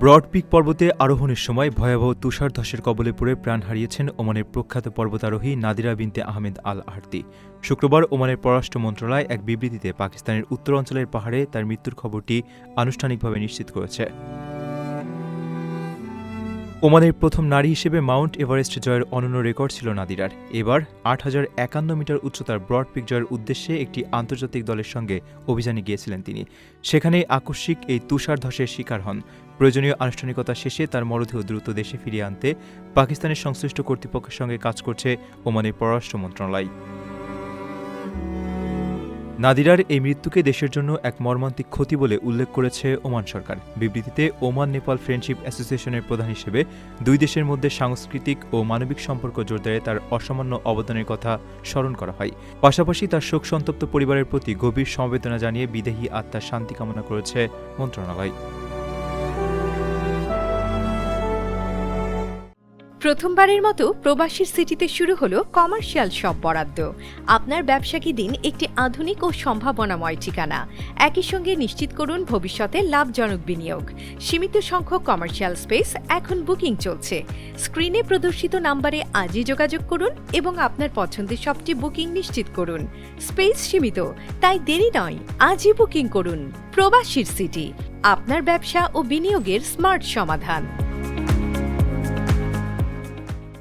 Broad peak পর্বতে আরোহণের সময় ভয়াবহ তুষারধসের কবলে পড়ে প্রাণ হারিয়েছেন ওমানের প্রখ্যাত পর্বতারোহী নাদিরা বিনতে আহমেদ আল আহরতি। শুক্রবার ওমানের পররাষ্ট্র মন্ত্রণালয় এক বিবৃতিতে পাকিস্তানের উত্তরাঞ্চলের পাহাড়ে তার মৃত্যুর খবরটি আনুষ্ঠানিকভাবে নিশ্চিত করেছে। ওমানের প্রথম নারী হিসেবে মাউন্ট এভারেস্ট জয়ের অনন্য রেকর্ড ছিল নাদিরার। এবার ৮,০৫১ মিটার উচ্চতার ব্রড পিক জয়ের উদ্দেশ্যে একটি আন্তর্জাতিক দলের সঙ্গে অভিযানে গিয়েছিলেন তিনি। সেখানে আকস্মিক এই তুষারধসের শিকার হন। প্রয়োজনীয় আনুষ্ঠানিকতা শেষে তার মরদেহ দ্রুত দেশে ফিরিয়ে আনতে পাকিস্তানের সংশ্লিষ্ট কর্তৃপক্ষের সঙ্গে কাজ করছে ওমানের পররাষ্ট্র মন্ত্রণালয়। নাদিরার এই মৃত্যুকে দেশের জন্য এক মর্মান্তিক ক্ষতি বলে উল্লেখ করেছে ওমান সরকার। বিবৃতিতে ওমান নেপাল ফ্রেন্ডশিপ অ্যাসোসিয়েশনের প্রধান হিসেবে দুই দেশের মধ্যে সাংস্কৃতিক ও মানবিক সম্পর্ক জোরদারে তার অসামান্য অবদানের কথা স্মরণ করা হয়। পাশাপাশি তার শোকসন্তপ্ত পরিবারের প্রতি গভীর সমবেদনা জানিয়ে বিদেহী আত্মার শান্তি কামনা করেছে মন্ত্রণালয়। প্রথমবারের মতো প্রবাসীর সিটিতে শুরু হলো কমার্শিয়াল শপ বরাদ্দ। আপনার ব্যবসাকে দিন একটি আধুনিক ও সম্ভাবনাময় ঠিকানা। একই সঙ্গে নিশ্চিত করুন ভবিষ্যতে লাভজনক বিনিয়োগ। সীমিত সংখ্যক কমার্শিয়াল স্পেস এখন বুকিং চলছে। স্ক্রিনে প্রদর্শিত নাম্বারে আজই যোগাযোগ করুন এবং আপনার পছন্দের শপটি বুকিং নিশ্চিত করুন। স্পেস সীমিত, তাই দেরি নয়, আজই বুকিং করুন। প্রবাসীর সিটি, আপনার ব্যবসা ও বিনিয়োগের স্মার্ট সমাধান।